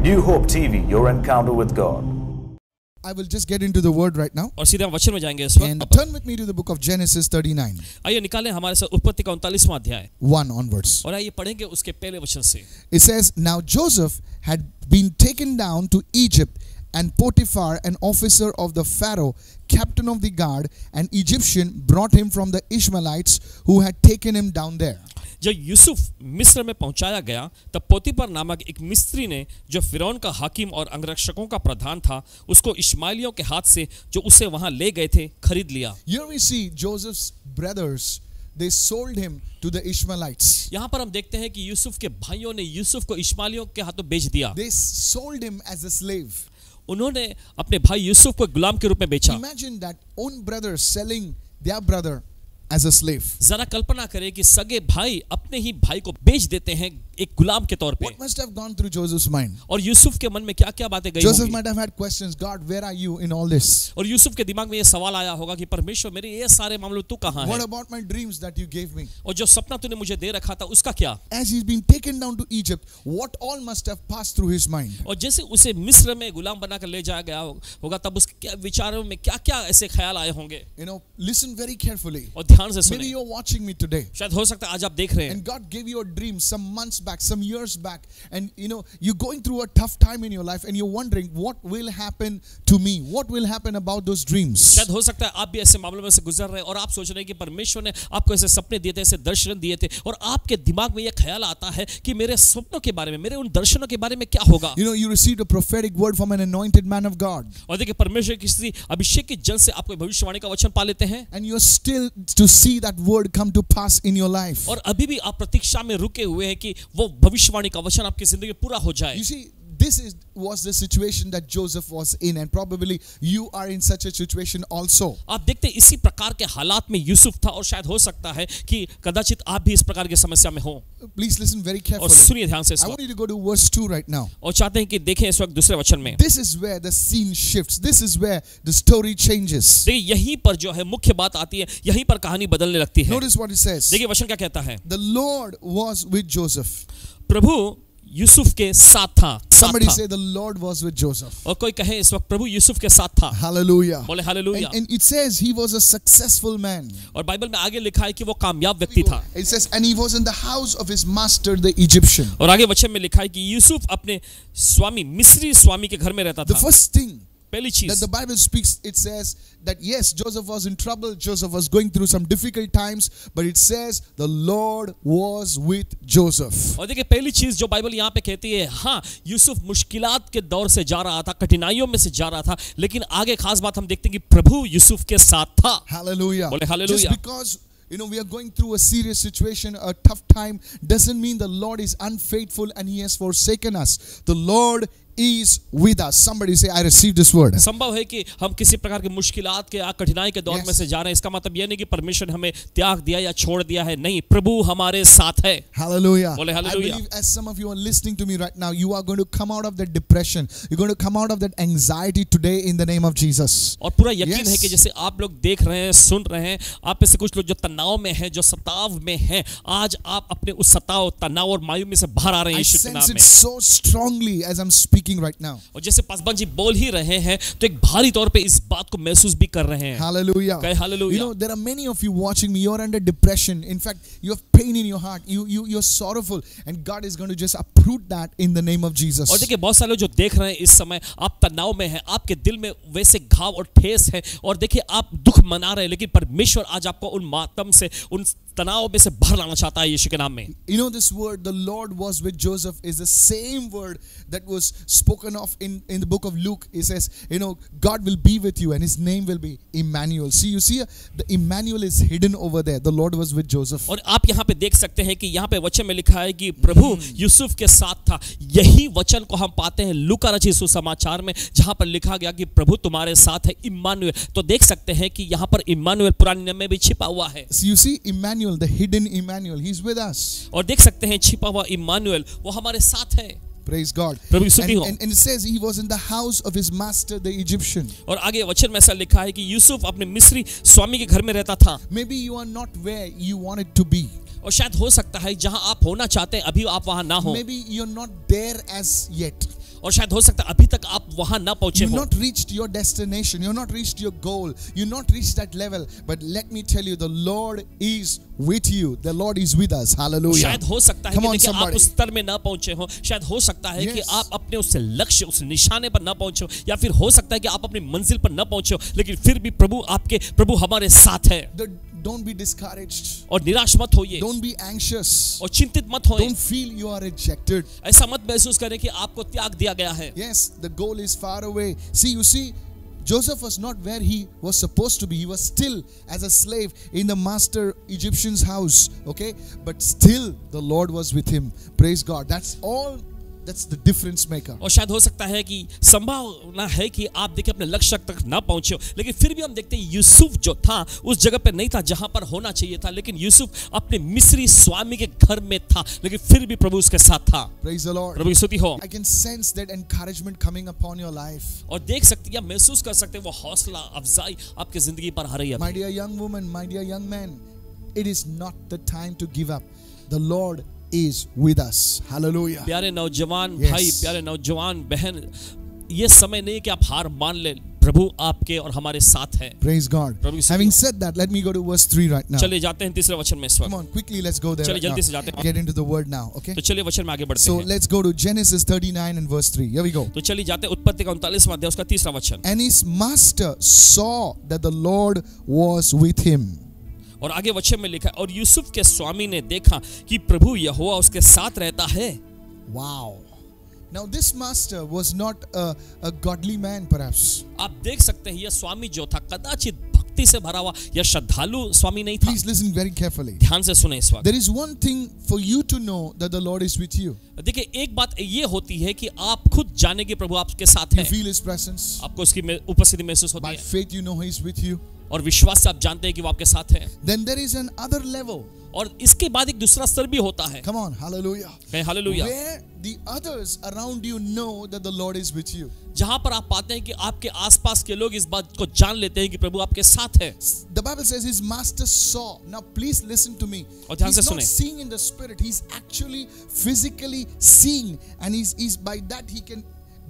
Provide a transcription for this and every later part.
New Hope TV, your encounter with God. I will just get into the word right now. और सीधे हम वचन में जाएंगे इस And वक्त। turn with me to the book of Genesis 39, आइए निकालें हमारे साथ उत्पत्ति का 39वां अध्याय 1 onwards. और आइए पढ़ेंगे उसके पहले वचन से। It says, Now Joseph had been taken down to Egypt, and Potiphar, an officer of the Pharaoh, captain of the guard, an Egyptian, brought him from the Ishmaelites who had taken him down there. जब यूसुफ मिस्र में पहुंचाया गया तब पोतीपर नामक एक मिस्री ने जो फिरौन का हाकिम और अंगरक्षकों का प्रधान था उसको इश्माइलियों के हाथ से जो उसे वहां ले गए थे खरीद लिया। Here we see Joseph's brothers, they sold him to the Ishmaelites. यहाँ पर हम देखते हैं कि यूसुफ के भाइयों ने यूसुफ को इश्माइलियों के हाथों बेच दिया। They sold him as a slave. उन्होंने अपने भाई यूसुफ को गुलाम के रूप में बेचा। Imagine that own brother selling their brother as a slave. जरा कल्पना करें कि सगे भाई अपने ही भाई को बेच देते हैं एक गुलाम के तौर पे। What must have gone through Joseph's mind? और यूसुफ के मन में क्या-क्या बातें गई Joseph होंगी। might have had questions. God, where are you in all this? और यूसुफ के दिमाग में ये सवाल आया होगा कि परमेश्वर मेरे ये सारे मामलों तू कहाँ है? What about my dreams that you gave me? और जो सपना तूने मुझे दे रखा था उसका क्या? As he's been taken down to Egypt, what all must have passed through his mind? और जैसे उसे मिस्र में गुलाम बनाकर ले जाया गया होगा तब उसके क्या विचारों में क्या-क्या ऐसे ख्याल आए होंगे? You know, listen very carefully. और ध्यान से Maybe सुने। you're watching me today, शायद हो सकता है आज आप देख रहे हैं and God gave you a dream some months back, some years back, and you know you're going through a tough time in your life, and you're wondering what will happen to me, what will happen about those dreams. शायद हो सकता है आप भी ऐसे मामलों में से गुजर रहे हैं और आप सोच रहे हैं कि परमेश्वर ने आपको ऐसे सपने दिए थे, ऐसे दर्शन दिए थे और आपके दिमाग में यह ख्याल आता है कि मेरे सपनों के बारे में, मेरे उन दर्शनों के बारे में क्या होगा। You know, you received a prophetic word from an anointed man of God, और देखिए परमेश्वर की किसी अभिषेक की जल से आपको भविष्यवाणी का वचन पा लेते हैं and you're still to see that word come to pass in your life. और अभी भी आप प्रतीक्षा में रुके हुए हैं कि वो भविष्यवाणी का वचन आपकी जिंदगी में पूरा हो जाए। You see, this was the situation that Joseph was in, and probably you are in such a situation also. आप देखते हैं इसी प्रकार के हालात में यूसुफ था और शायद हो सकता है कि कदाचित आप भी इस प्रकार की समस्या में हो। Please listen very और carefully. सुनिए ध्यान से इस I वक्त want you to go to verse 2 right now. और चाहते हैं कि देखें इस वक्त दूसरे वचन में। This is where the scene shifts. This is where the story changes. देखिए यहीं पर जो है मुख्य बात आती है, यहीं पर कहानी बदलने लगती है। Notice what it says. देखिए वचन क्या कहता है? The Lord was with Joseph. प्रभु यूसुफ के साथ था। Somebody say the Lord was with Joseph. और कोई कहे इस वक्त प्रभु यूसुफ के साथ था। Hallelujah. बोले hallelujah. And it says he was a successful man. और बाइबल में आगे लिखा है कि वो कामयाब व्यक्ति था। It says, and he was in the house of his master, the Egyptian. और आगे वचन में लिखा है कि यूसुफ अपने स्वामी मिस्री स्वामी के घर में रहता The था। first thing पहली that चीज the Bible speaks, it says that yes, Joseph was in trouble, Joseph was going through some difficult times, but it says the Lord was with Joseph. और देखिए पहली चीज जो बाइबल यहाँ पे कहती है, हाँ यूसुफ मुश्किलात के दौर से जा रहा था, कठिनाइयों में से जा रहा था, लेकिन आगे खास बात हम देखते हैं कि प्रभु यूसुफ के साथ था। Hallelujah. बोले Just hallelujah. because you know we are going through a serious situation, a tough time, doesn't mean the Lord is unfaithful and he has forsaken us. The Lord is with us. Somebody say, I received this word. संभव है कि हम किसी प्रकार के मुश्किलात के या कठिनाई के दौर Yes. में से जा रहे हैं, इसका मतलब यह नहीं कि परमेश्वर ने हमें त्याग दिया या छोड़ दिया है, नहीं, प्रभु हमारे साथ है। Hallelujah. बोले I hallelujah. believe as some of you are listening to me right now, you are going to come out of that depression. You're going to come out of that anxiety today in the name of Jesus. और पूरा यकीन Yes. है कि जैसे आप लोग देख रहे हैं, सुन रहे हैं, आप में से कुछ लोग जो तनाव में हैं, जो सताव में हैं, आज आप अपने उस सताव, तनाव और मायूं में से बाहर आ रहे हैं I यीशु के sense नाम it में। so strongly as I'm speaking right now. और जैसे पासवान जी बोल ही रहे हैं तो एक भारी तौर पे इस बात को महसूस भी कर रहे हैं। Hallelujah. कहे hallelujah. You know, there are many of you watching me. You're under depression. In fact, you have pain in your heart. You're sorrowful, and God is going to just uproot that in the name of Jesus. और देखिए बहुत सारे लोग जो देख रहे हैं इस समय, आप तनाव में हैं, आपके दिल में वैसे घाव और ठेस है, और देखिए आप दुख मना रहे हैं, लेकिन परमेश्वर आज आपको उन मातम से, उन तनाव में से बाहर लाना चाहता है यीशु के नाम में। You know, this word, the Lord was with Joseph, is the same word that was spoken of in the book of Luke. It says, you know, God will be with you and his name will be Emmanuel. See, you see, the Emmanuel is hidden over there. The Lord was with Joseph. और आप यहाँ पे देख सकते हैं कि यहाँ पे वचन में लिखा है कि प्रभु यूसुफ के साथ था। यही वचन को हम पाते हैं लूका रचित सुसमाचार में, जहाँ पर लिखा गया कि प्रभु तुम्हारे साथ है, इम्मानुएल। तो देख सकते हैं कि यहाँ पर इम्मानुएल पुराने नियम में भी छिपा हुआ है। So you see, Emmanuel, the hidden Emmanuel, he's with us. और देख सकते हैं छिपा हुआ इम्मानुएल वो हमारे साथ है। Praise God. प्रभु की स्तुति हो। And it says he was in the house of his master, the Egyptian. और आगे वचन में ऐसा लिखा है कि यूसुफ अपने मिस्री स्वामी के घर में रहता था। Maybe you are not where you wanted to be. और शायद हो सकता है जहां आप होना चाहते हैं अभी आप वहां ना हो, Maybe you're not there as yet. और शायद हो सकता है अभी तक आप वहां ना पहुंचे You've हो, not reached your destination. You've not reached your goal. You've not reached that level. But let me tell you, the Lord is with you. The Lord is with us. Hallelujah. शायद हो सकता है Come कि on, देखिए आप somebody. उस स्तर में ना पहुंचे हो, शायद हो सकता है कि Yes. आप अपने उस लक्ष्य उस निशाने पर ना पहुंचे हो, या फिर हो सकता है कि आप अपनी मंजिल पर ना पहुंचे हो, लेकिन फिर भी प्रभु हमारे साथ है। Don't be discouraged. और निराश मत होइए Don't be anxious. और चिंतित मत होइए, Don't feel you are rejected. ऐसा मत महसूस करें कि आपको त्याग दिया गया है। Yes, the goal is far away. You see, Joseph was not where he was supposed to be. He was still as a slave in the master Egyptian's house. Okay, but still the Lord was with him. Praise God. That's all. That's the difference maker. और शायद हो सकता है कि संभावना है कि आप देखिए अपने लक्ष्य तक ना पहुंचे हो, लेकिन फिर भी हम देखते हैं यूसुफ जो था उस जगह पे नहीं था जहां पर होना चाहिए था, लेकिन यूसुफ अपने मिस्री स्वामी के घर में था, लेकिन फिर भी प्रभु उसके साथ था। Praise the Lord. प्रभु की स्तुति हो। I can sense that encouragement coming upon your life. और देख सकते हैं, महसूस कर सकते हैं वो हौसला अफजाई आपकी जिंदगी पर आ रही है। My dear young woman, my dear young man, it is not the time to give up. The Lord is with us. Hallelujah. प्यारे नौजवान Yes. भाई, प्यारे नौजवान बहन, ये समय नहीं कि आप हार मान ले, प्रभु आपके और हमारे साथ है। Praise God. प्रभु की स्तुति Having हो। said that, let me go to verse 3 right now. चलिए जाते हैं तीसरे वचन में इस Come वक्त। on, quickly, let's go there. चलिए Right जल्दी से now. जाते हैं। Get into the word now, okay? तो चलिए वचन में आगे बढ़ते So हैं। let's go to Genesis 39 and verse 3. Here we go. तो चलिए जाते हैं उत्पत्ति का 39वां अध्याय उसका तीसरा वचन। And his master saw that the Lord was with him. और आगे वचन में लिखा है, और यूसुफ के स्वामी ने देखा कि प्रभु यहोवा उसके साथ रहता है। Wow. Now this master was not a godly man perhaps. आप देख सकते हैं यह स्वामी जो था कदाचित भक्ति से भरा हुआ या श्रद्धालु स्वामी नहीं था। Please listen very carefully. ध्यान से सुने इस वक्त। There is one thing for you to know that the Lord is with you. देखिए एक बात ये होती है कि आप खुद जाने कि प्रभु आपके साथ You है, feel his presence. आपको उसकी उपस्थिति महसूस होती By है, faith you know he is with you. और विश्वास से आप जानते हैं कि वो आपके साथ है। Then there is another level. और इसके बाद एक दूसरा स्तर भी होता है। Come on, hallelujah. Hallelujah. Where the others around you know that the Lord is with you. जहां पर आप पाते हैं कि आपके आसपास के लोग इस बात को जान लेते हैं कि प्रभु आपके साथ है। The Bible says his master saw. Now please listen to me. और ध्यान He's से not सुने। seeing in the spirit. He's actually physically seeing, and he's by that he can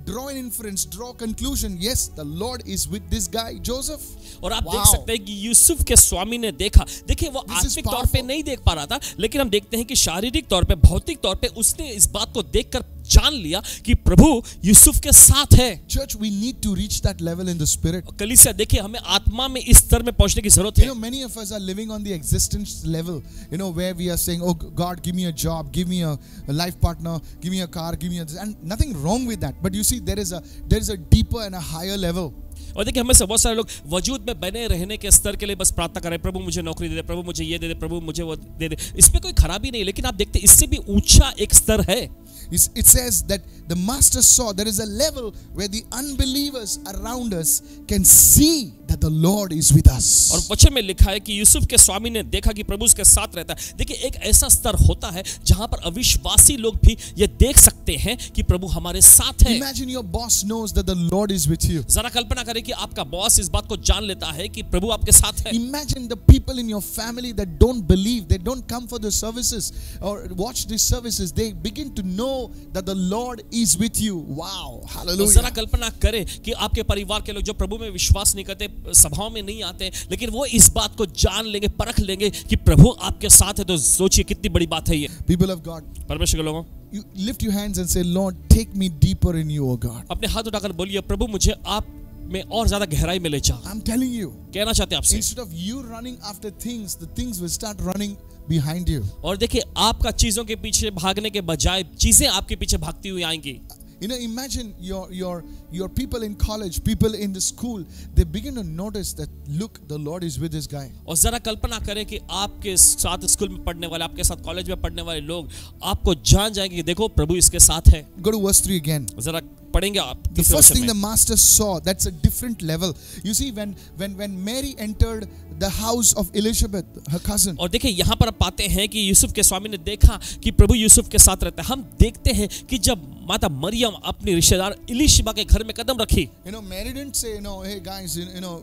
draw an inference, draw conclusion. Yes, the Lord is with this guy Joseph. और आप Wow. देख सकते हैं कि यूसुफ के स्वामी ने देखा, देखिए वो This is आत्मिक तौर पे powerful. नहीं देख पा रहा था, लेकिन हम देखते हैं कि शारीरिक तौर पे, भौतिक तौर पे उसने इस बात को देखकर जान लिया कि प्रभु यूसुफ के साथ है। Church, we need to reach that level in the spirit. कलीसिया देखिए हमें आत्मा में इस स्तर में पहुंचने की जरूरत You है। know, many of us are living on the existence level, you know, where we are saying, oh God, give me a job, give me a life partner, give me a car, give me a this, and nothing wrong with that. But you see, there is a deeper and a higher level. और देखिए हमें से बहुत सारे लोग वजूद में बने रहने के स्तर के लिए बस प्रार्थना करें, प्रभु मुझे नौकरी दे दे, प्रभु मुझे ये दे दे, प्रभु मुझे वो दे दे। इसमें कोई खराबी नहीं, लेकिन आप देखते इससे भी ऊंचा एक स्तर है। It says that the master saw there is a level where the unbelievers around us can see that the Lord is with us. और वचन में लिखा है कि यूसुफ के स्वामी ने देखा कि प्रभु उसके साथ रहता है। देखिए एक ऐसा स्तर होता है जहां पर अविश्वासी लोग भी ये देख सकते हैं कि प्रभु हमारे साथ है। Imagine your boss knows that the Lord is with you. जरा कल्पना करें कि आपका बॉस इस बात को जान लेता है कि प्रभु आपके साथ है। Imagine the people in your family that don't believe, they don't come for the services or watch these services, they begin to know that the Lord is with you. Wow, तो hallelujah. जरा कल्पना करें कि आपके परिवार के लोग जो प्रभु में विश्वास नहीं करते, सभाओं में नहीं आते, लेकिन वो इस बात को जान लेंगे, परख लेंगे कि प्रभु आपके साथ है। तो सोचिए कितनी बड़ी बात है ये। People of God, परमेश्वर के लोगों, you lift your hands and say, Lord, take me deeper in you, oh God. अपने हाथ उठाकर बोलिए, प्रभु मुझे आप में और ज्यादा गहराई में ले जा। I'm telling you, कहना चाहते हैं आपसे। instead of you running after things, the things will start running behind you. और देखिए आपका चीजों के पीछे भागने के बजाय चीजें आपके पीछे भागती हुई आएंगी। You know, imagine your people in college, people in the school, they begin to notice that, look, the Lord is with this guy. और जरा कल्पना करें कि आपके साथ स्कूल में पढ़ने वाले, आपके साथ कॉलेज में पढ़ने वाले लोग आपको जान जाएंगे कि देखो प्रभु इसके साथ है। Go to verse 3 again. जरा पढ़ेंगे आप। The first thing the master saw, that's a different level. You see, when Mary entered the house of Elizabeth, her cousin. और देखिए यहाँ पर आप पाते हैं कि यूसुफ के स्वामी ने देखा कि प्रभु यूसुफ के साथ रहता है। हम देखते हैं कि जब माता मरियम अपनी रिश्तेदार इलिशिबा के घर में कदम रखी, You know, Mary didn't say, hey guys,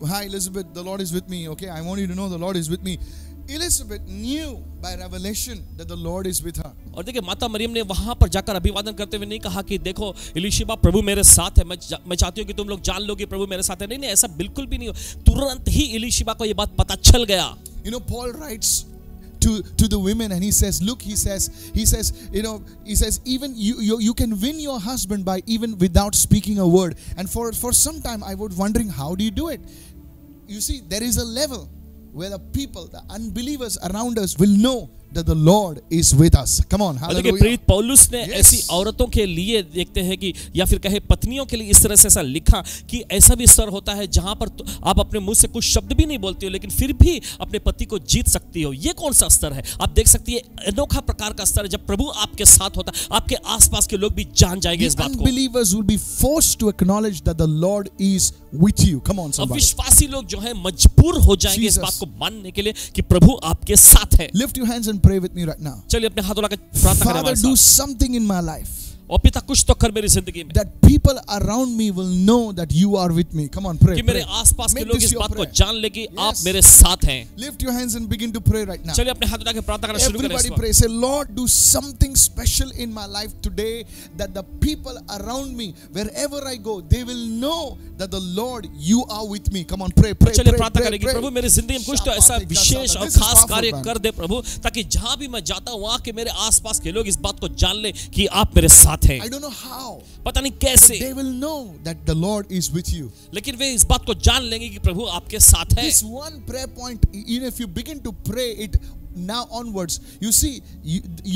hi Elizabeth, the Lord is with me. Okay, I want you to know the Lord is with me. Elizabeth knew by revelation that the Lord is with her. और देखिए माता मरियम ने वहां पर जाकर अभिवादन करते हुए नहीं कहा कि देखो इलीशिबा प्रभु मेरे साथ है, मैं चाहती हूँ कि तुम लोग जान लो कि प्रभु मेरे साथ है। नहीं नहीं, ऐसा बिल्कुल भी नहीं हो। तुरंत ही इलीशिबा को ये बात पता चल गया। You know, Paul writes to the women and he says, look, he says, even you can win your husband by even without speaking a word. And for some time I was wondering, how do you do it? You see, there is a level where the people, the unbelievers around us will know that the Lord is with us. Come on, hallelujah. प्रेरित पौलुस ने ऐसी औरतों के लिए देखते हैं कि या फिर कहे पत्नियों के लिए इस तरह से ऐसा लिखा कि ऐसा भी स्तर होता है जहां पर आप अपने मुंह से कुछ शब्द भी नहीं बोलते हो लेकिन फिर भी अपने पति को जीत सकती हो। ये कौन सा स्तर है? आप देख सकती है, अनोखा प्रकार का स्तर है जब प्रभु आपके साथ होता है, आपके आसपास के लोग भी जान जाएंगे इस बात को। Unbelievers will be forced to acknowledge that the Lord is with you. Come on, somebody. अविश्वासी लोग जो है मजबूर हो जाएंगे इस बात को मानने के लिए कि प्रभु आपके साथ है। Lift your hands and pray with me right now. चलिए अपने हाथ उठाकर प्रार्थना करें। Father, do something in my life. और पिता कुछ तो कर मेरी जिंदगी में, that people around me will know that you are with me. Come on, pray. कि मेरे आसपास के लोग इस बात को जान ले कि आप मेरे साथ हैं। Lift your hands and begin to pray right now. चलिए अपने हाथ उठाकर प्रार्थना करना शुरू करें। Everybody pray. Say, Lord, do something special in my life today that the people around me, wherever I go, they will know that the Lord, you are with me. Come on, pray, pray, चलिए pray, प्रार्थना pray, करेंगे pray. प्रभु मेरी जिंदगी में कुछ तो ऐसा विशेष और खास कार्य कर दे प्रभु, ताकि जहां भी मैं जाता हूं वहां के मेरे आसपास के लोग इस बात को जान ले कि आप मेरे साथ हैं। I don't know how. पता नहीं कैसे, they will know that the Lord is with you. लेकिन वे इस बात को जान लेंगे कि प्रभु आपके साथ है। This one prayer point, even if you begin to pray it now onwards, you see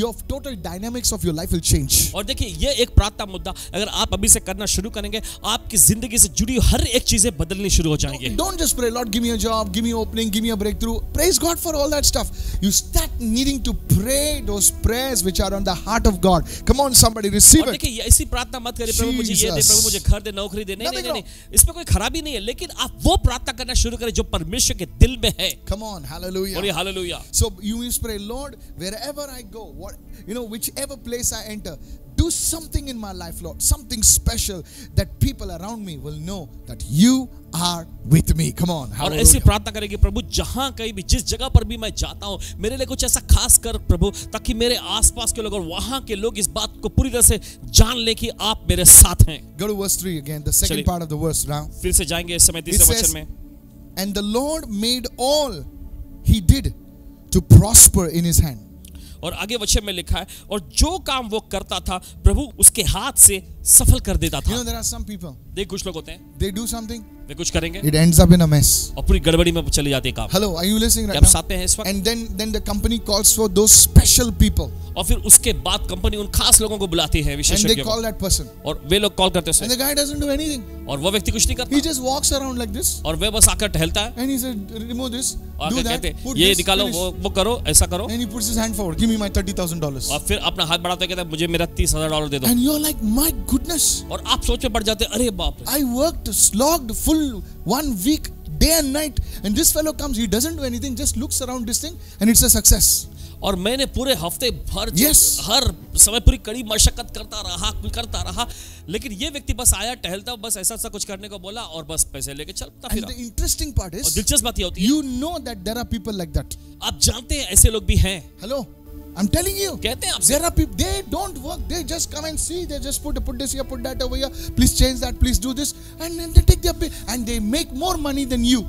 your total dynamics of your life will change. और देखिए ये एक प्रार्थना मुद्दा अगर आप अभी से करना शुरू करेंगे, आपकी जिंदगी से जुड़ी हर एक चीजें बदलनी शुरू हो जाएंगी। Don't just pray, Lord, give me a job, give me an opening, give me a breakthrough. Praise God for all that stuff. You start needing to pray those prayers which are on the heart of God. Come on, somebody, receive it. देखिए ऐसी प्रार्थना मत करिए, प्रभु मुझे ये दे, प्रभु मुझे घर दे, नौकरी दे। नहीं नहीं नहीं, इसमें कोई खराबी नहीं है, लेकिन आप वो प्रार्थना करना शुरू करें जो परमेश्वर के दिल में है। Come on, hallelujah. और ये hallelujah. So you must pray, Lord, wherever I go, whichever place I enter, do something in my life, Lord, something special that people around me will know that you are with me. Come on, और ऐसी प्रार्थना करेंगे, प्रभु जहां कहीं भी जिस जगह पर भी मैं जाता हूं, मेरे लिए कुछ ऐसा खास कर प्रभु, ताकि मेरे आसपास के लोग और वहां के लोग इस बात को पूरी तरह से जान ले कि आप मेरे साथ हैं। Go to verse 3 again, the second part of the verse now. फिर से जाएंगे इस समय तीसरे वचन में। And the Lord made all he did to prosper in his hand. और आगे वचन में लिखा है, और जो काम वो करता था प्रभु उसके हाथ से सफल कर देता था। You know, there are some people, देख कुछ लोग होते हैं, they do something, वे कुछ करेंगे, it ends up in a mess. और पूरी गड़बड़ी में चले जाते हैं काम। Hello, are you listening right क्या आप now? साथ में हैं इस वक्त? And then the company calls for those special people. और फिर उसके बाद कंपनी उन खास लोगों को बुलाती है, And they विशेषज्ञों call को, that person. और वे लोग कॉल करते And हैं the guy doesn't do anything. और वो व्यक्ति कुछ नहीं करता, He just walks around like this. और वे बस आकर टहलता है And he said, remove this, और do आकर that, कहते हैं put ये this, निकालो, finish. वो करो, ऐसा करो, And he puts his hand forward, give me my $30,000. और फिर अपना हाथ बढ़ाते कहता है मुझे मेरा $30,000 दे दो। And you're like, my goodness, और आप सोच में पड़ जाते हैं, अरे बाप रे, I worked, slogged full 1 week, day and night, and this fellow comes, he doesn't do anything, just looks around this thing, and it's a success. और मैंने पूरे हफ्ते भर Yes. हर समय पूरी कड़ी मशक्कत करता रहा, लेकिन ये व्यक्ति बस आया, टहलता, बस ऐसा कुछ करने को बोला और बस पैसे लेके चलता And फिरा। the interesting part और is, दिलचस्प बात ये होती है, you know that there are people like that. आप जानते हैं ऐसे लोग भी हैं। Hello, I'm telling you, कहते हैं आपसे, there are people, they don't work, they just come and see, they just put this here, put that over here, please change that, please do this, and then they take their pay, and they make more money than you.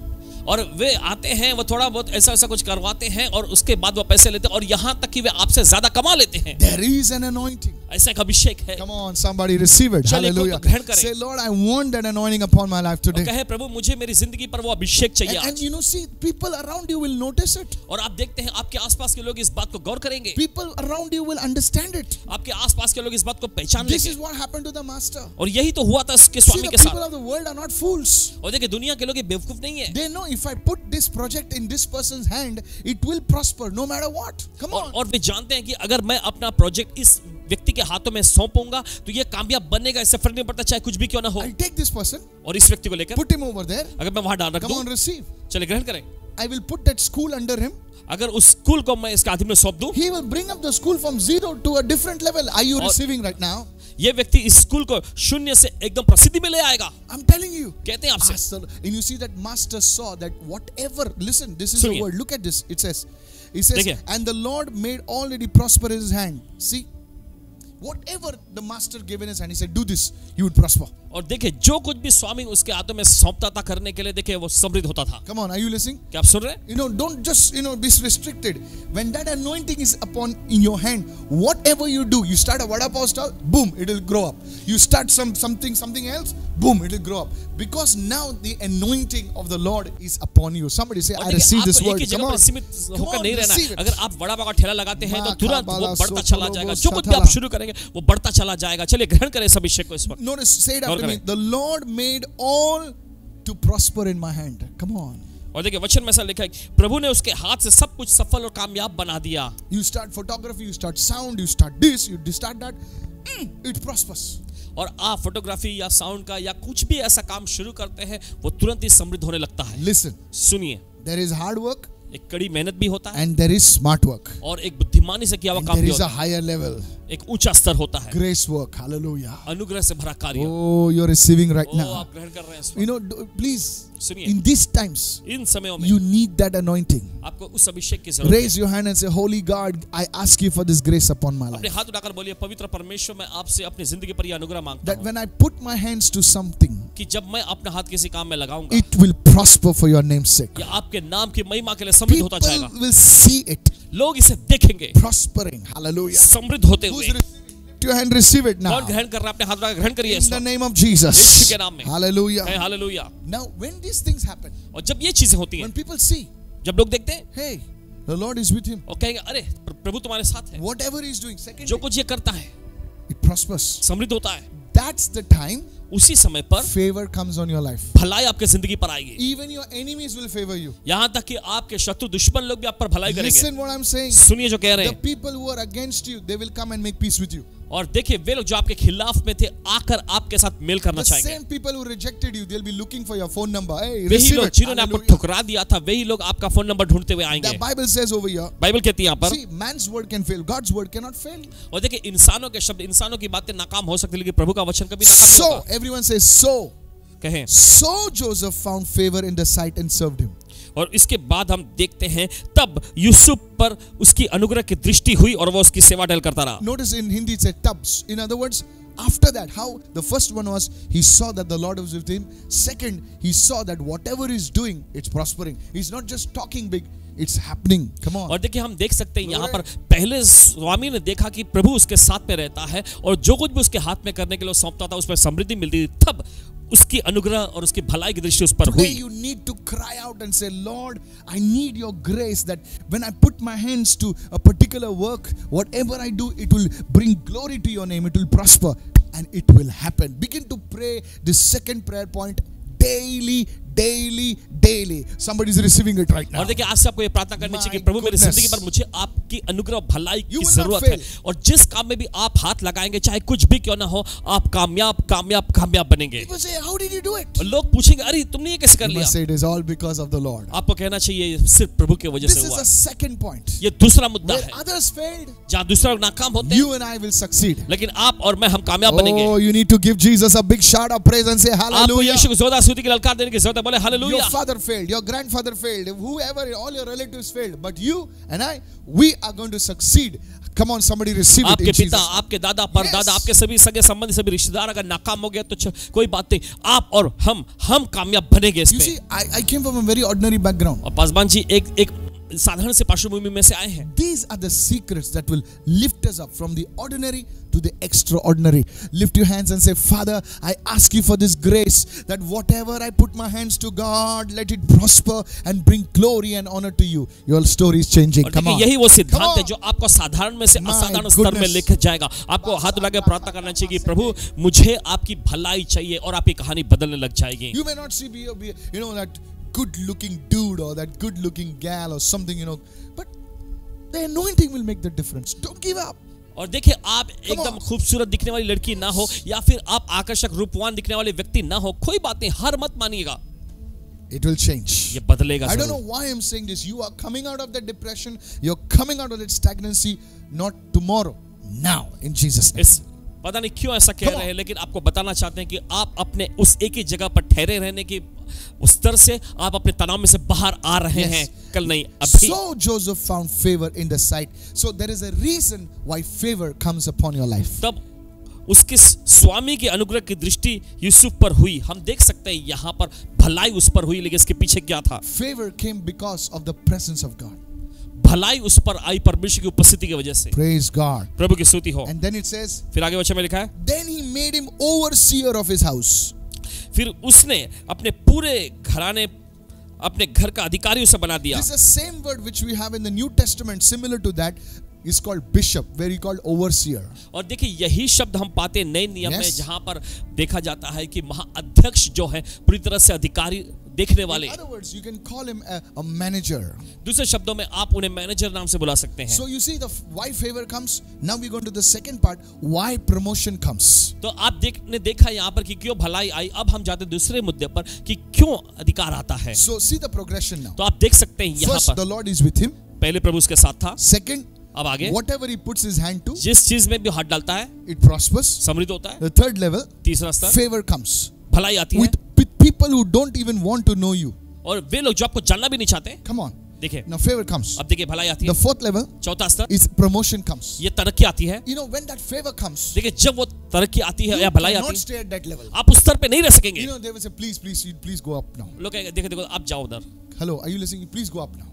और वे आते हैं, वो थोड़ा बहुत ऐसा कुछ करवाते हैं और उसके बाद वो पैसे लेते हैं, और यहाँ तक कि वे आपसे ज्यादा कमा लेते हैं। There is an anointing. ऐसा एक अभिषेक है। Come on, somebody receive it. चलिए, Hallelujah. ग्रहण करें। Say, Lord, I want that anointing upon my life और today. कहे प्रभु मुझे मेरी जिंदगी पर वो अभिषेक चाहिए। And you know, see, people around you will notice it. और आप देखते हैं आपके आसपास के लोग इस बात को गौर करेंगे, People around you will understand it. आपके आसपास के लोग इस बात को पहचान This लेंगे। is what happened to the master. और यही तो हुआ था उसके See, स्वामी the के people साथ। of the world are not fools. और देखिए दुनिया के लोग ये बेवकूफ नहीं है। They know if I put this project in this person's hand, it will prosper no matter what. Come on. और वे जानते हैं कि अगर मैं अपना प्रोजेक्ट इस व्यक्ति के हाथों में सौंपूंगा तो ये कामयाब बनेगा, इससे फर्क नहीं पड़ता चाहे कुछ भी क्यों ना हो। I'll take this person, और इस व्यक्ति को लेकर put him over there. अगर मैं वहां डाल रख Come on, दूं, receive. चलिए ग्रहण करें। I will put that school under him. अगर उस स्कूल को मैं इसके अधीन में सौंप दूं, He will bring up the school from 0 to a different level. Are you और- receiving right now? ये व्यक्ति इस स्कूल को शून्य से एकदम प्रसिद्धि में ले आएगा। I'm telling you. कहते हैं आपसे, And you see that master saw that whatever, listen, this is सुनिए। the word. Look at this. It says, He says, देखिए। and the Lord made already prosper in his hand. See, whatever the master gave in his hand, he said, do this, you would prosper. और देखिए जो कुछ भी स्वामी उसके हाथों में सौंपता था करने के लिए, देखिए वो समृद्ध होता था। Come on, are you listening? क्या आप सुन रहे हैं? You know, don't just, be restricted. When that anointing is upon in your hand, whatever you do, you start a vada pav stall, boom, it will grow up. You start something else, boom, it will grow up. Because now the anointing of the Lord is upon you. Somebody say, I receive this word. एक ही Come जगह on. पर सीमित होकर नहीं रहना। receive it. अगर आप बड़ा बड़ा ठेला लगाते हैं तो माँ तुरंत खाबाला वो बढ़ता सोचो चला जाएगा। लोगो जो कुछ भी आप सथाला। शुरू करेंगे वो बढ़ता चला जाएगा। चलिए ग्रहण करें इस अभिषेक को इस वक्त। Notice, say it Gaur after me. करें। The Lord made all to prosper in my hand. Come on. और देखिए वचन में ऐसा लिखा है प्रभु ने उसके हाथ से सब कुछ सफल और कामयाब बना दिया। You start photography, you start sound, you start this, you start that. It prospers. और आप फोटोग्राफी या साउंड का या कुछ भी ऐसा काम शुरू करते हैं वो तुरंत ही समृद्ध होने लगता है। Listen, सुनिए, there is hard work एक कड़ी मेहनत भी होता है and there is smart work. और एक बुद्धिमानी से किया हुआ And काम there भी is a होता है। higher level. एक ऊंचा स्तर होता है। Grace work. Hallelujah. अनुग्रह से भरा कार्य। Oh, you're receiving right O now. आप ग्रहण कर रहे हैं इस You वक्त। know, please, सुनिए, in these times, इन समयों में you need that anointing. आपको उस अभिषेक की जरूरत है। Raise your hand and say, Holy God, I ask you for this grace upon my अपने life. हाथ उठाकर बोलिए, पवित्र परमेश्वर मैं आपसे अपनी जिंदगी पर यह अनुग्रह मांगता That हूँ when I put my hands to something, कि जब मैं अपना हाथ किसी काम में लगाऊंगा it will prosper for your name's sake. या आपके नाम की महिमा के लिए समृद्ध होता People जाएगा। will see it लोग इसे देखेंगे prospering. Hallelujah. समृद्ध होते Who's हुए। receiving? Lift your hand, receive it now. कौन ग्रहण कर रहा है? अपने हाथ उठाकर ग्रहण करिए In इस the वक्त। name of Yeshu Jesus. के नाम में। Hallelujah. Hallelujah. Now, when these things happen, और जब ये चीजें होती हैं, when people see, जब लोग देखते हैं hey, the Lord is with him. और कहेंगे अरे प्रभु तुम्हारे साथ है, Whatever he is doing, second, जो कुछ ये करता है it prospers. समृद्ध होता है। That's the time उसी समय पर favor comes on your life. भलाई आपके जिंदगी पर आएगी। Even your enemies will favor you. यहाँ तक कि आपके शत्रु दुश्मन लोग भी आप पर भलाई करेंगे। Listen what I'm saying. सुनिए जो कह रहे The हैं। people who are against you, they will come and make peace with you. और देखिए वे लोग जो आपके खिलाफ में थे आकर आपके साथ मेल करना The चाहेंगे। same people who rejected you, they'll be looking for your phone number. Hey, वही receive लोग it. जिन्होंने आपको Hallelujah. ठुकरा दिया था वही लोग आपका फोन नंबर ढूंढते हुए The आएंगे। Bible says over here, Bible कहती है यहाँ पर। see, man's word can fail. God's word cannot fail. और देखिए इंसानों के शब्द, इंसानों की बातें नाकाम हो सकती है लेकिन प्रभु का वचन कभी नाकाम नहीं So, होता। everyone says, so. कहें। So Joseph found favor in the sight and served him. और इसके बाद हम देखते हैं तब यूसुफ पर उसकी अनुग्रह की दृष्टि हुई और वो उसकी सेवा टहल करता रहा। Notice in Hindi it said tabs. In other words, after that, how the first one was, he saw that the Lord was with him. Second, he saw that whatever he's doing, it's prospering. He's not just talking big, it's happening. Come on. और देखिए हम देख सकते हैं यहाँ पर पहले स्वामी ने देखा कि प्रभु उसके साथ में रहता है और जो कुछ भी उसके हाथ में करने के लिए सौंपता था उसमें समृद्धि मिलती थी। तब उसकी अनुग्रह और उसकी भलाई की दृष्टि उस पर Today हुई। you need to cry out and say, Lord, I need your grace that when I put my hands to a particular work, whatever I do, it will bring glory to your name. It will prosper and it will happen. Begin to pray this second prayer point daily, daily, daily. Somebody is receiving it right now. और देखिए आज से आपको ये प्रार्थना करनी चाहिए कि प्रभु मेरी goodness. जिंदगी पर मुझे आपकी अनुग्रह और भलाई You की will not जरूरत है fail. और जिस काम में भी आप हाथ लगाएंगे चाहे कुछ भी क्यों ना हो आप कामयाब कामयाब कामयाब बनेंगे। People say, how did you do it? और लोग पूछेंगे अरे तुमने ये कैसे कर You लिया? must say it is all because of the Lord. आपको कहना चाहिए सिर्फ प्रभु की वजह This से is हुआ। the second point. ये दूसरा मुद्दा Where है others failed, जहाँ दूसरा लोग नाकाम होते हैं you and I will succeed. लेकिन आप और मैं हम कामयाब बनेंगे। Oh, you need to give Jesus a big shout of praise and say आपको hallelujah. यीशु को जोरदार स्तुति की ललकार देने की जरूरत है। बोले Your hallelujah. father failed, your grandfather failed, whoever, all your relatives failed, but you and I, we are going to succeed. Come on, somebody receive it आपके in पिता, Jesus. आपके दादा, परदादा, आपके सभी सगे संबंधी, सभी रिश्तेदार अगर नाकाम हो गए तो कोई बात नहीं, आप और हम कामयाब बनेंगे You इसमें। see, I came from a very ordinary background. और पासवान जी एक साधारण से पार्श्वभूमि में से आए हैं। These are the secrets that will lift us up from the ordinary to the extraordinary. Lift your hands and say, Father, I ask you for this grace that whatever I put my hands to, God, let it prosper and bring glory and honor to you. Your story is changing. और Come on. देखिए यही वो Come सिद्धांत on. है जो आपको साधारण में से My असाधारण स्तर में goodness. लेकर जाएगा। आपको हाथ उठा के प्रार्थना करना चाहिए कि प्रभु मुझे आपकी भलाई चाहिए और आपकी कहानी बदलने लग जाएगी। You may not see, you know, that good-looking dude or that good-looking gal or something, you know, but the anointing will make the difference. Don't give up. और देखिए आप Come on. एकदम खूबसूरत दिखने वाली लड़की ना हो या फिर आप आकर्षक रूपवान दिखने वाले व्यक्ति ना हो, कोई बात नहीं, हार मत मानिएगा, It will change. ये बदलेगा I don't know जरूर। why I'm saying this. You are coming out of that depression. You're coming out of that stagnancy. Not tomorrow. Now, in Jesus' name. इस पता नहीं क्यों ऐसा कह Come on. रहे हैं, लेकिन आपको बताना चाहते हैं कि आप अपने उस एक ही जगह पर ठहरे रहने की उस स्तर से आप अपने तनाव में से बाहर आ रहे Yes. हैं, कल नहीं अभी। So Joseph found favor in the sight. So there is a reason why favor comes upon your life. तब उसके स्वामी के अनुग्रह की दृष्टि यूसुफ पर हुई। हम देख सकते हैं यहाँ पर भलाई उस पर हुई, लेकिन इसके पीछे क्या था? Favor came because of the presence of God. भलाई उस पर आई परमेश्वर की उपस्थिति की वजह से। Praise God. प्रभु की स्तुति हो। And then it says, फिर आगे वचन में लिखा है, then he made him overseer of his house. फिर उसने अपने पूरे घराने, अपने घर का अधिकारी उसे बना दिया। This is the same word which we have in the New Testament, similar to that, is called bishop, where he called overseer. और देखिए यही शब्द हम पाते हैं नए नियम में, Yes. जहां पर देखा जाता है कि महाअध्यक्ष जो है पूरी तरह से अधिकारी देखने वाले। In other words, you can call him a manager. दूसरे शब्दों में आप उन्हें मैनेजर नाम से बुला सकते हैं। So you see why favor comes. Now we go to the second part, why promotion comes. तो आप देखा यहाँ पर कि क्यों भलाई आई। अब हम जाते हैं दूसरे मुद्दे पर कि क्यों अधिकार आता है। So see the progression now. तो आप देख सकते हैं यहाँ First, the पर Lord is with him. पहले प्रभु उसके साथ था। Second, अब आगे whatever he puts his hand to, जिस चीज में भी हाथ डालता है it prospers. समृद्ध होता है। The third level, तीसरा स्तर favor comes भलाई आती है, with people who don't even want to know you. और वे लोग जो आपको जानना भी नहीं चाहते। Come on. देखिए Now favor comes. अब देखिए भलाई आती The है। fourth level चौथा स्तर is promotion comes. ये तरक्की आती है। You know, when that favor comes, देखिए जब वो तरक्की आती है you या भलाई cannot आती है, stay at that level. आप उस स्तर पे नहीं रह सकेंगे। You know, they will say, please go up now. लोग कहेंगे देखो देखो आप जाओ उधर, Hello, are you listening? Please go up now.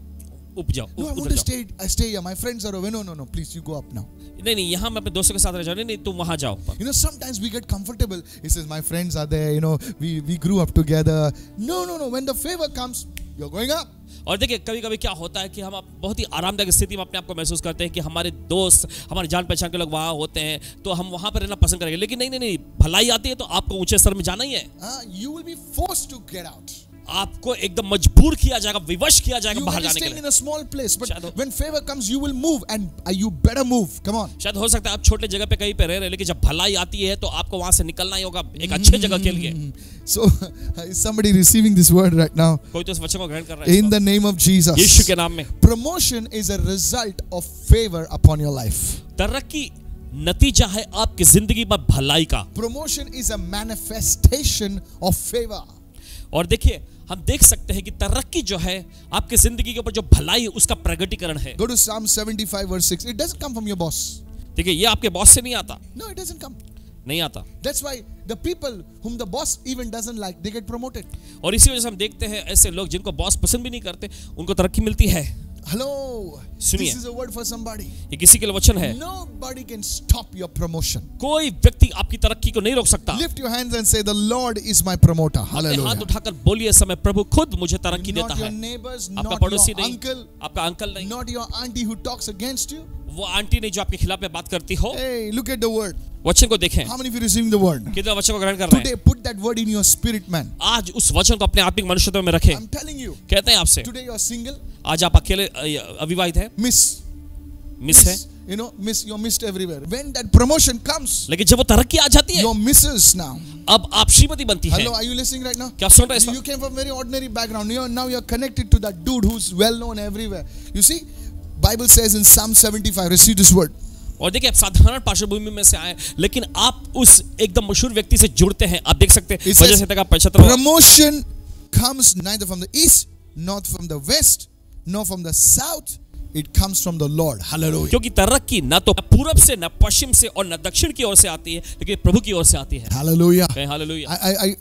उप जाओ, No, I want उधर to जाओ। stay here. My friends are over. No, please, you go up now. नहीं यहाँ मैं अपने दोस्तों के साथ रह जाऊँ। नहीं तुम वहां जाओ। You know, sometimes we get comfortable. He says, my friends are there. You know, we grew up together. No. When the favor comes, you're going up. और देखिए कभी कभी क्या होता है कि हम बहुत ही आरामदायक स्थिति में अपने आप को महसूस करते हैं कि हमारे दोस्त, हमारे जान पहचान के लोग वहां होते हैं, तो हम वहां पर रहना पसंद करेंगे। लेकिन नहीं, भलाई आती है तो आपको ऊंचे स्तर में जाना ही है। You will be forced to get out. आपको एकदम मजबूर किया जाएगा, विवश किया जाएगा You बाहर may be जाने के staying लिए। in a small place, but शायद when favor comes, you will move, and you better move. Come on. शायद हो सकता है आप छोटे जगह पे कहीं पे रह रहे, लेकिन जब भलाई आती है तो आपको वहां से निकलना ही होगा एक अच्छे जगह के लिए। So, is somebody receiving this word right now? कोई तो इस वचन को ग्रहण कर रहा है In the name of Yeshu Jesus. के नाम में। Promotion is a result of favor upon your life. तरक्की नतीजा है आपकी जिंदगी में भलाई का। Promotion is a manifestation of favor. और देखिए हम देख सकते हैं कि तरक्की जो है आपकी जिंदगी के ऊपर जो भलाई है उसका प्रगटीकरण है। Go to Psalm 75 verse 6. It doesn't come from your boss. देखिए ये आपके बॉस से नहीं आता, No, it doesn't come. नहीं आता। That's why the people whom the boss even doesn't like, they get promoted. और इसी वजह से हम देखते हैं ऐसे लोग जिनको बॉस पसंद भी नहीं करते उनको तरक्की मिलती है। Hello. सुनिए। This is a word for somebody. ये किसी के लिए वचन है। Nobody can stop your promotion. कोई व्यक्ति आपकी तरक्की को नहीं रोक सकता। Lift your hands and say, the Lord is my promoter. अपने Hallelujah. हाथ उठाकर बोलिए इस समय प्रभु खुद मुझे तरक्की देता Not your है। neighbors, आपका not पड़ोसी your नहीं, uncle, आपका अंकल नहीं, not your auntie who talks against you. वो आंटी नहीं जो आपके खिलाफ में बात करती हो। Hey, look at the word. वचन को देखें, How many of you receiving the word? कितने वचन को ग्रहण कर रहे Today, हैं। put that word in your spirit, man. आज उस वचन को अपने आत्मिक मनुष्यत्व में रखें। I'm telling you. कहते हैं आपसे Today you're single. आज आप अकेले अविवाहित हैं, मिस है, You know, you're missed everywhere. When that promotion comes, लेकिन जब वो तरक्की आ जाती है you're misses now. अब आप श्रीमती बनती है। Hello, are you listening right now? क्या सुन रहे हैं इस You वक्त? came from very ordinary background. Now you're connected to that dude who's well known everywhere. You see, Bible says in Psalm 75, receive this word. और देखिए आप साधारण पार्श्वभूमि में से आए, लेकिन आप उस एकदम मशहूर व्यक्ति से जुड़ते हैं। आप देख सकते हैं It वजह says, से तक आप 75 promotion comes neither from the east, nor from the west, nor from the south. It comes from the Lord. Hallelujah. क्योंकि तरक्की न तो पूरब से, न पश्चिम से और न दक्षिण की ओर से आती है, लेकिन प्रभु की ओर से आती है। Hallelujah. कहें hallelujah.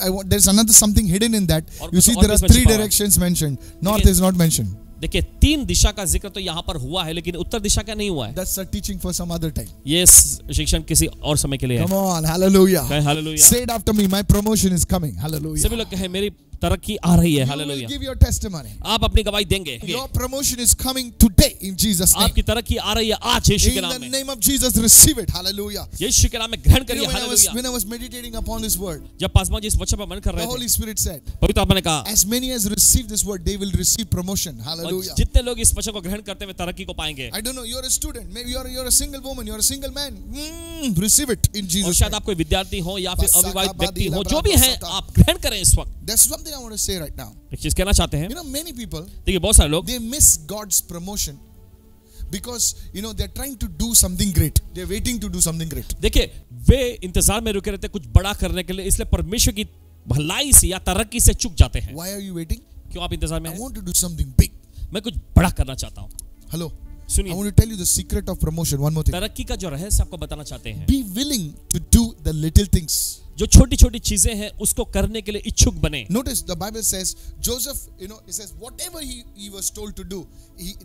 I want, there's another something hidden in that. और You see, कुछ there और are भी इसमें three छिपा हुआ है। directions mentioned. North देखिए- is not mentioned. देखिए 3 दिशा का जिक्र तो यहाँ पर हुआ है, लेकिन उत्तर दिशा का नहीं हुआ है। That's a teaching for some other time. ये शिक्षण किसी और समय के लिए है। Come on. Hallelujah. कहें hallelujah. Say it after me. My promotion is coming. Hallelujah. सभी लोग कहें मेरी तरक्की आ रही है। You will hallelujah. give your testimony. आप अपनी गवाही देंगे। Your promotion is coming today in Jesus' name. आपकी तरक्की आ रही है आज यीशु के In नाम the में। name of Jesus, receive it. Hallelujah. यीशु के नाम में ग्रहण You करिए। know, hallelujah. when I was meditating upon this word, जब पासवान जी इस वचन पर मन कर the रहे Holy थे, Spirit said, पवित्र आत्मा ने कहा as many as receive this word, they will receive promotion. और Hallelujah. जितने लोग इस वचन को ग्रहण करते हुए तरक्की को पाएंगे। I don't know, you're a student, maybe you're a single woman, you're a single man. Receive it in और Jesus' शायद name. आप कोई विद्यार्थी हो या फिर बसा अविवाहित का व्यक्ति हो, बादी जो भी लबरा है बसाता। आप ग्रहण करें इस वक्त। There's something I want to say right now. एक चीज कहना चाहते हैं, You know, many people, देखिए बहुत सारे लोग they miss God's promotion because they're trying to do something great. They're waiting to do something great. देखिए, वे इंतजार में रुके रहते कुछ बड़ा करने के लिए, इसलिए परमेश्वर की भलाई से या तरक्की से चूक जाते हैं। Why are you waiting? क्यों आप इंतजार में I हैं? want to do something big. मैं कुछ बड़ा करना चाहता हूँ। Hello. I सुनिए, want to tell you the secret of promotion. One more thing. तरक्की का जो रहस्य आपको बताना चाहते हैं। Be willing to do the little things. जो छोटी छोटी चीजें हैं उसको करने के लिए इच्छुक बने। Notice the Bible says Joseph, it says whatever he was told to do,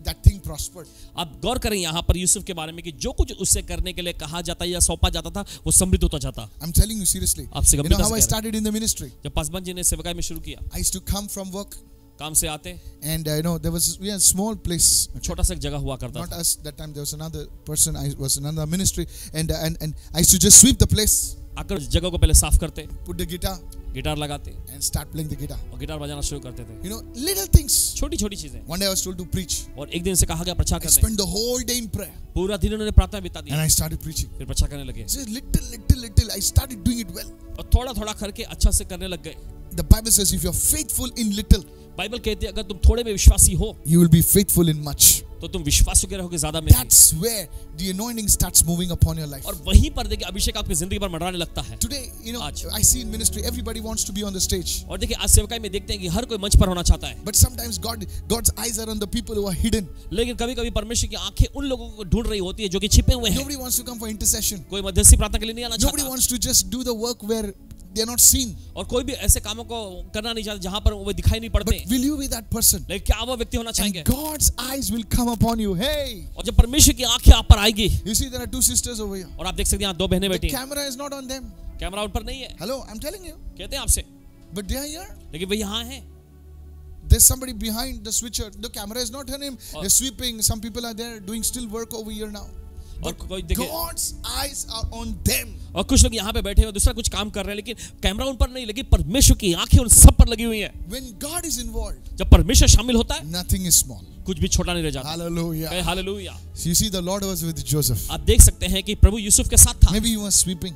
that thing prospered. आप गौर करें यहाँ पर यूसुफ के बारे में कि जो कुछ उससे करने के लिए कहा जाता या सौंपा जाता था वो समृद्ध होता जाता। I'm telling you seriously. आपसे You know गंभीरता how I से कह रहे started in the ministry? हैं। जब पासवान जी ने सेवकाई में शुरू किया, I used to come from work, काम से आते and there was a small place. छोटा सा एक जगह हुआ करता Not था। us that time. There was another person. I was in another ministry, and I used to just sweep the place, आकर जगह को पहले साफ करते, put the guitar, गिटार लगाते and start playing the guitar. और गिटार बजाना शुरू करते थे। Little things. छोटी छोटी चीजें। One day I was told to preach. और एक दिन से कहा गया प्रचार I करने। spent the whole day in prayer, पूरा दिन उन्होंने प्रार्थना बिता and दिया, I started preaching. फिर प्रचार करने लगे So little, I started doing it well. और थोड़ा थोड़ा करके अच्छा से करने लग गए। The Bible says if you're faithful in little, Bible कहती है अगर तुम थोड़े में विश्वासी हो you will be faithful in much. तो तुम विश्वासयोग्य रहोगे ज्यादा में। That's where the anointing starts moving upon your life. और वहीं पर देखिए अभिषेक आपकी जिंदगी पर मंडराने लगता है। Today, आज। I see in ministry everybody wants to be on the stage. और देखिए आज सेवकाई में देखते हैं कि हर कोई मंच पर होना चाहता है, But sometimes God's eyes are on the people who are hidden. लेकिन कभी कभी परमेश्वर की आंखें उन लोगों को ढूंढ रही होती है जो कि छिपे हुए हैं। Nobody wants to come for intercession. कोई मध्यस्थी प्रार्थना के लिए नहीं आना Nobody चाहता, wants to just do the work where they're not seen. और कोई भी ऐसे कामों को करना नहीं चाहता जहां पर वो दिखाई नहीं पड़ते। But will you be that person? लेकिन क्या वो व्यक्ति होना And चाहेंगे? God's eyes will come upon you. Hey, और जब परमेश्वर की आंखें आप पर आएगी, you see there are two sisters over here. और आप देख सकते हैं यहाँ दो बहनें The बैठी हैं, camera is not on them. Camera उन पर नहीं है, Hello, I'm telling you. कहते हैं आपसे, But they are here. लेकिन वे यहाँ हैं। There's somebody behind the switcher. The camera is not on him. They're sweeping. Some people are there doing still work over here now. और कोई देखिए, God's eyes are on them. और कुछ लोग यहाँ पे बैठे हैं दूसरा कुछ काम कर रहे हैं, लेकिन कैमरा उन पर नहीं, लेकिन परमेश्वर की आंखें उन सब पर लगी हुई हैं। When God is involved, जब परमेश्वर शामिल होता है, nothing is small. कुछ भी छोटा नहीं रह जाता। Hallelujah. कहे hallelujah. So you see, the Lord was with Joseph. आप देख सकते हैं कि प्रभु यूसुफ के साथ था। Maybe he was sweeping.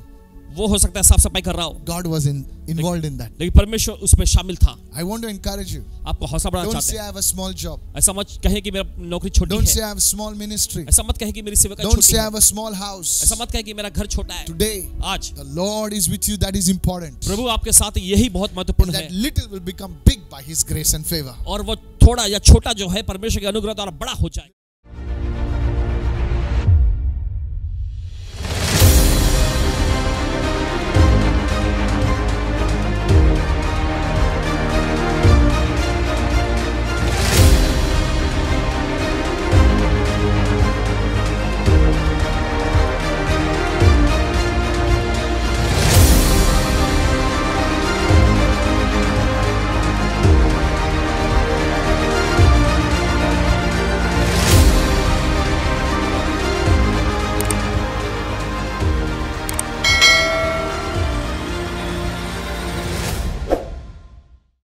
वो हो सकता है साफ सफाई कर रहा हो, God was involved in that. लेकिन परमेश्वर उसमें शामिल था। I want to encourage you. आपको हौसला बढ़ाना Don't चाहते say हैं। I have a small job. ऐसा मत कहे कि मेरा नौकरी छोटी Don't say है, I have a small ministry. ऐसा मत कहे कि मेरी सेवकाई Don't छोटी say I है, have a small house. ऐसा मत कहे कि मेरा घर छोटा है। Today, आज the Lord is with you. That is important. प्रभु आपके साथ यही बहुत महत्वपूर्ण That है, little will become big by His grace and favor. और वो थोड़ा या छोटा जो है परमेश्वर के अनुग्रह द्वारा बड़ा हो जाए।